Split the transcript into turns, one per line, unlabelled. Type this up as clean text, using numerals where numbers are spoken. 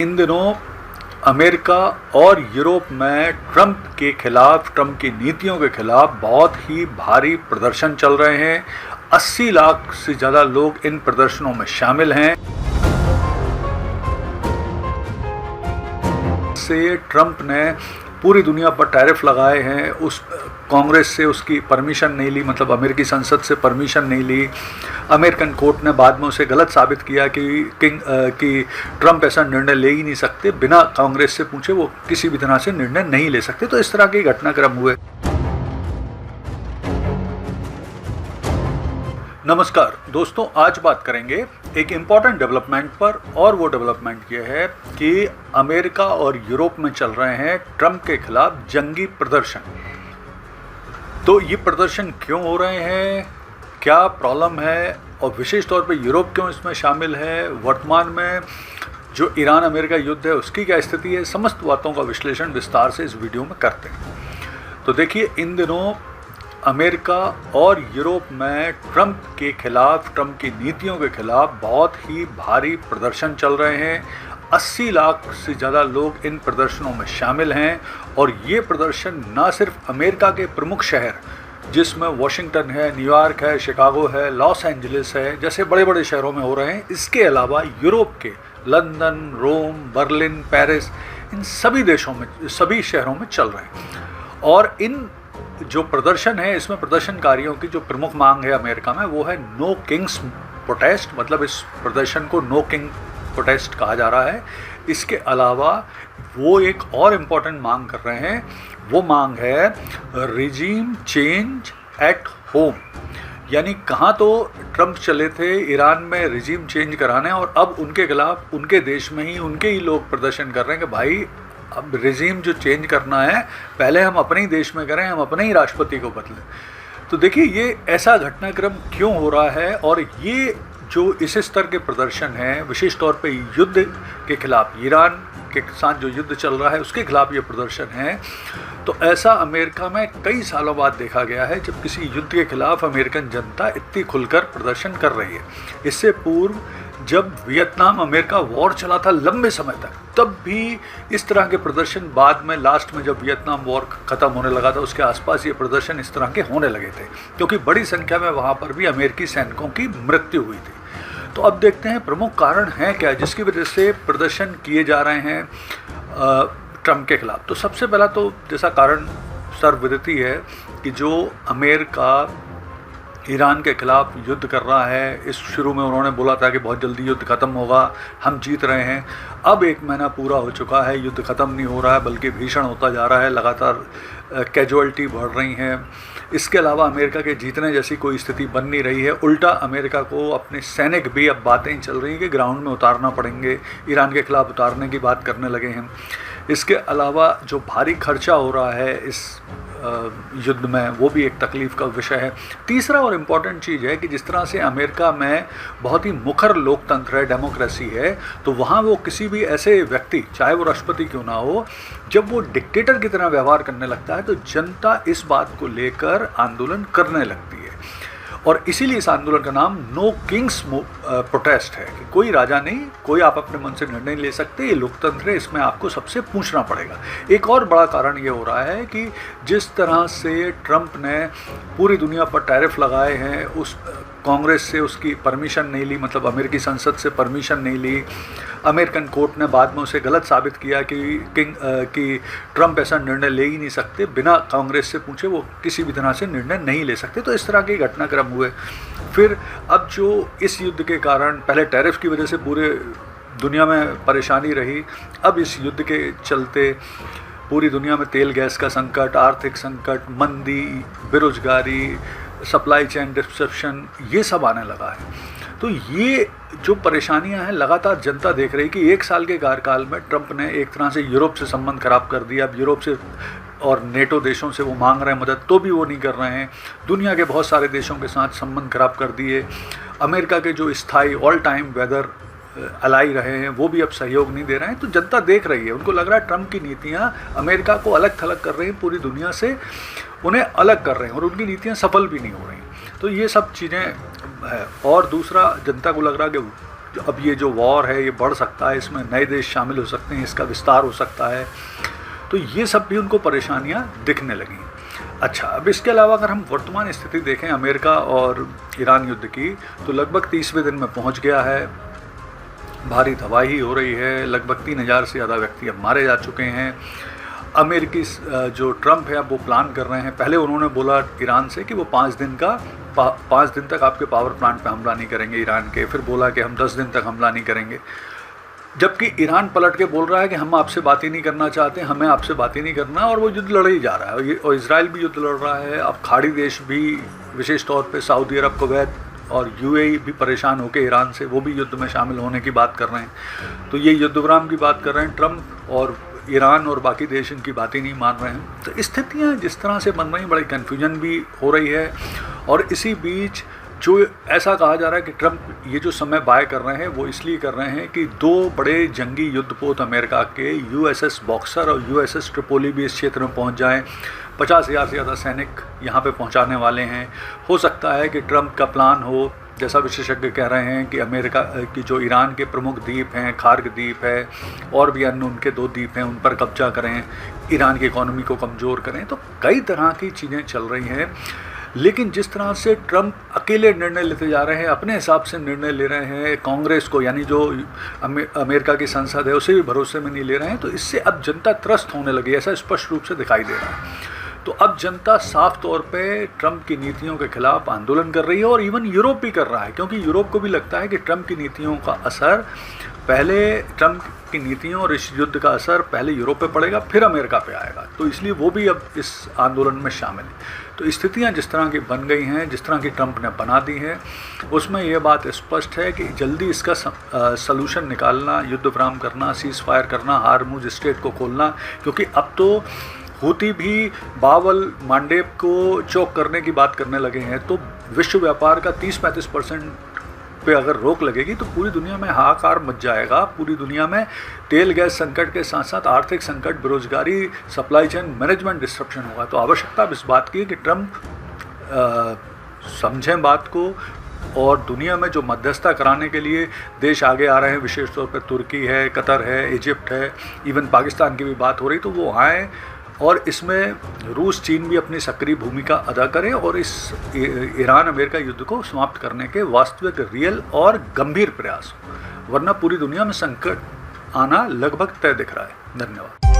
इन दिनों अमेरिका और यूरोप में ट्रंप के खिलाफ, ट्रंप की नीतियों के खिलाफ बहुत ही भारी प्रदर्शन चल रहे हैं। 80 लाख से ज़्यादा लोग इन प्रदर्शनों में शामिल हैं। से ट्रंप ने पूरी दुनिया पर टैरिफ लगाए हैं। उस कांग्रेस से उसकी परमिशन नहीं ली, मतलब अमेरिकी संसद से परमिशन नहीं ली। अमेरिकन कोर्ट ने बाद में उसे गलत साबित किया कि ट्रंप ऐसा निर्णय ले ही नहीं सकते, बिना कांग्रेस से पूछे वो किसी भी तरह से निर्णय नहीं ले सकते। तो इस तरह के घटनाक्रम हुए। नमस्कार दोस्तों, आज बात करेंगे एक इम्पॉर्टेंट डेवलपमेंट पर, और वो डेवलपमेंट ये है कि अमेरिका और यूरोप में चल रहे हैं ट्रंप के खिलाफ जंगी प्रदर्शन। तो ये प्रदर्शन क्यों हो रहे हैं, क्या प्रॉब्लम है, और विशेष तौर पे यूरोप क्यों इसमें शामिल है, वर्तमान में जो ईरान अमेरिका युद्ध है उसकी क्या स्थिति है, समस्त बातों का विश्लेषण विस्तार से इस वीडियो में करते हैं। तो देखिए, इन दिनों अमेरिका और यूरोप में ट्रंप के खिलाफ, ट्रंप की नीतियों के खिलाफ बहुत ही भारी प्रदर्शन चल रहे हैं। 80 लाख से ज़्यादा लोग इन प्रदर्शनों में शामिल हैं। और ये प्रदर्शन ना सिर्फ अमेरिका के प्रमुख शहर, जिसमें वॉशिंगटन है, न्यूयॉर्क है, शिकागो है, लॉस एंजलिस है, जैसे बड़े बड़े शहरों में हो रहे हैं, इसके अलावा यूरोप के लंदन, रोम, बर्लिन, पेरिस, इन सभी देशों में, सभी शहरों में चल रहे हैं। और इन जो प्रदर्शन है, इसमें प्रदर्शनकारियों की जो प्रमुख मांग है अमेरिका में, वो है नो किंग्स प्रोटेस्ट, मतलब इस प्रदर्शन को नो किंग प्रोटेस्ट कहा जा रहा है। इसके अलावा वो एक और इम्पॉर्टेंट मांग कर रहे हैं, वो मांग है रिजीम चेंज एट होम। यानी कहाँ तो ट्रंप चले थे ईरान में रिजीम चेंज कराने, और अब उनके खिलाफ उनके देश में ही उनके ही लोग प्रदर्शन कर रहे हैं कि भाई अब रिजीम जो चेंज करना है पहले हम अपने ही देश में करें, हम अपने ही राष्ट्रपति को बदलें। तो देखिए, ये ऐसा घटनाक्रम क्यों हो रहा है, और ये जो इस स्तर के प्रदर्शन हैं, विशेष तौर पे युद्ध के खिलाफ, ईरान के साथ जो युद्ध चल रहा है उसके खिलाफ ये प्रदर्शन है। तो ऐसा अमेरिका में कई सालों बाद देखा गया है, जब किसी युद्ध के खिलाफ अमेरिकन जनता इतनी खुलकर प्रदर्शन कर रही है। इससे पूर्व जब वियतनाम अमेरिका वॉर चला था लंबे समय तक, तब भी इस तरह के प्रदर्शन, बाद में लास्ट में जब वियतनाम वॉर ख़त्म होने लगा था उसके आसपास ये प्रदर्शन इस तरह के होने लगे थे, क्योंकि बड़ी संख्या में वहाँ पर भी अमेरिकी सैनिकों की मृत्यु हुई थी। तो अब देखते हैं प्रमुख कारण हैं क्या जिसकी वजह से प्रदर्शन किए जा रहे हैं ट्रंप के खिलाफ। तो सबसे पहला तो जैसा कारण सर्वविदित ही है कि जो अमेरिका ईरान के खिलाफ युद्ध कर रहा है, इस शुरू में उन्होंने बोला था कि बहुत जल्दी युद्ध ख़त्म होगा, हम जीत रहे हैं। अब 1 महीना पूरा हो चुका है, युद्ध ख़त्म नहीं हो रहा है, बल्कि भीषण होता जा रहा है, लगातार कैजुअल्टी बढ़ रही हैं। इसके अलावा अमेरिका के जीतने जैसी कोई स्थिति बन नहीं रही है। उल्टा अमेरिका को अपने सैनिक भी, अब बातें चल रही हैं कि ग्राउंड में उतारना पड़ेंगे, ईरान के खिलाफ उतारने की बात करने लगे हैं। इसके अलावा जो भारी खर्चा हो रहा है इस युद्ध में, वो भी एक तकलीफ़ का विषय है। तीसरा और इम्पॉर्टेंट चीज़ है कि जिस तरह से अमेरिका में बहुत ही मुखर लोकतंत्र है, डेमोक्रेसी है, तो वहाँ वो किसी भी ऐसे व्यक्ति, चाहे वो राष्ट्रपति क्यों ना हो, जब वो डिक्टेटर की तरह व्यवहार करने लगता है तो जनता इस बात को लेकर आंदोलन करने लगती है। और इसीलिए इस आंदोलन का नाम नो किंग्स प्रोटेस्ट है, कि कोई राजा नहीं, कोई आप अपने मन से निर्णय ले सकते, ये लोकतंत्र है, इसमें आपको सबसे पूछना पड़ेगा। एक और बड़ा कारण ये हो रहा है कि जिस तरह से ट्रंप ने पूरी दुनिया पर टैरिफ लगाए हैं, उस कांग्रेस से उसकी परमिशन नहीं ली, मतलब अमेरिकी संसद से परमिशन नहीं ली। अमेरिकन कोर्ट ने बाद में उसे गलत साबित किया कि ट्रंप ऐसा निर्णय ले ही नहीं सकते, बिना कांग्रेस से पूछे वो किसी भी तरह से निर्णय नहीं ले सकते। तो इस तरह के घटनाक्रम हुए। फिर अब जो इस युद्ध के कारण, पहले टैरिफ की वजह से पूरे दुनिया में परेशानी रही, अब इस युद्ध के चलते पूरी दुनिया में तेल गैस का संकट, आर्थिक संकट, मंदी, बेरोजगारी, सप्लाई चेन डिस्ट्रप्शन, ये सब आने लगा है। तो ये जो परेशानियां हैं लगातार जनता देख रही कि 1 साल के कार्यकाल में ट्रंप ने एक तरह से यूरोप से संबंध खराब कर दिया। अब यूरोप से और नेटो देशों से वो मांग रहे हैं मदद, तो भी वो नहीं कर रहे हैं। दुनिया के बहुत सारे देशों के साथ संबंध खराब कर दिए। अमेरिका के जो स्थायी ऑल टाइम वेदर अलाई रहे हैं वो भी अब सहयोग नहीं दे रहे हैं। तो जनता देख रही है, उनको लग रहा है ट्रंप की नीतियाँ अमेरिका को अलग थलग कर रही हैं, पूरी दुनिया से उन्हें अलग कर रहे हैं, और उनकी नीतियाँ सफल भी नहीं हो रही। तो ये सब चीज़ें है। और दूसरा, जनता को लग रहा है कि अब ये जो वॉर है ये बढ़ सकता है, इसमें नए देश शामिल हो सकते हैं, इसका विस्तार हो सकता है, तो ये सब भी उनको परेशानियां दिखने लगी। अच्छा, अब इसके अलावा अगर हम वर्तमान स्थिति देखें अमेरिका और ईरान युद्ध की, तो लगभग 30वें दिन में पहुंच गया है, भारी तबाही हो रही है, लगभग 3000 से ज़्यादा व्यक्ति अब मारे जा चुके हैं। अमेरिकी जो ट्रंप है अब वो प्लान कर रहे हैं, पहले उन्होंने बोला ईरान से कि वो 5 दिन तक आपके पावर प्लांट पे हमला नहीं करेंगे ईरान के, फिर बोला कि हम 10 दिन तक हमला नहीं करेंगे, जबकि ईरान पलट के बोल रहा है कि हम आपसे बात ही नहीं करना चाहते, हमें आपसे बात ही नहीं करना, और वो युद्ध लड़ ही जा रहा है। और इजराइल भी युद्ध लड़ रहा है। अब खाड़ी देश भी, विशेष तौर पे सऊदी अरब, कुवैत और यूएई भी परेशान होकर ईरान से, वो भी युद्ध में शामिल होने की बात कर रहे हैं। तो ये युद्ध विराम की बात कर रहे हैं ट्रंप, और ईरान और बाकी देश इनकी बात ही नहीं मान रहे हैं। तो स्थितियाँ जिस तरह से बन रही हैं, बड़ी कन्फ्यूजन भी हो रही है। और इसी बीच जो ऐसा कहा जा रहा है कि ट्रंप ये जो समय बाय कर रहे हैं वो इसलिए कर रहे हैं कि 2 बड़े जंगी युद्धपोत अमेरिका के यूएसएस बॉक्सर और यूएसएस ट्रिपोली भी इस क्षेत्र में पहुंच जाएं। 50,000 से ज़्यादा सैनिक यहाँ पे पहुँचाने वाले हैं। हो सकता है कि ट्रंप का प्लान हो, जैसा विशेषज्ञ कह रहे हैं, कि अमेरिका की जो ईरान के प्रमुख द्वीप हैं, खार्ग द्वीप है और भी अन्य उनके 2 द्वीप हैं, उन पर कब्जा करें, ईरान की इकोनॉमी को कमज़ोर करें। तो कई तरह की चीज़ें चल रही हैं। लेकिन जिस तरह से ट्रंप अकेले निर्णय लेते जा रहे हैं, अपने हिसाब से निर्णय ले रहे हैं, कांग्रेस को, यानी जो अमेरिका की संसद है, उसे भी भरोसे में नहीं ले रहे हैं, तो इससे अब जनता त्रस्त होने लगी, ऐसा स्पष्ट रूप से दिखाई दे रहा है। तो अब जनता साफ तौर पे ट्रंप की नीतियों के खिलाफ आंदोलन कर रही है, और इवन यूरोप भी कर रहा है, क्योंकि यूरोप को भी लगता है कि ट्रंप की नीतियों का असर पहले, ट्रंप की नीतियों और इस युद्ध का असर पहले यूरोप पे पड़ेगा, फिर अमेरिका पे आएगा। तो इसलिए वो भी अब इस आंदोलन में शामिल है। तो स्थितियां जिस तरह की बन गई हैं, जिस तरह की ट्रंप ने बना दी हैं, उसमें यह बात स्पष्ट है कि जल्दी इसका सलूशन निकालना, युद्ध विराम करना, सीज़ फायर करना, हार्मुज स्ट्रेट को खोलना, क्योंकि अब तो हूती भी बावल मांडेब को चौक करने की बात करने लगे हैं। तो विश्व व्यापार का 30-35% पे अगर रोक लगेगी तो पूरी दुनिया में हाहाकार मच जाएगा। पूरी दुनिया में तेल गैस संकट के साथ साथ आर्थिक संकट, बेरोजगारी, सप्लाई चेन मैनेजमेंट डिस्ट्रप्शन होगा। तो आवश्यकता इस बात की है कि ट्रंप समझें बात को, और दुनिया में जो मध्यस्थता कराने के लिए देश आगे आ रहे हैं, विशेष तौर पर तुर्की है, कतर है, इजिप्ट है, इवन पाकिस्तान की भी बात हो रही, तो वो आएँ और इसमें रूस, चीन भी अपनी सक्रिय भूमिका अदा करें और इस ईरान अमेरिका युद्ध को समाप्त करने के वास्तविक, रियल और गंभीर प्रयास हो, वरना पूरी दुनिया में संकट आना लगभग तय दिख रहा है। धन्यवाद।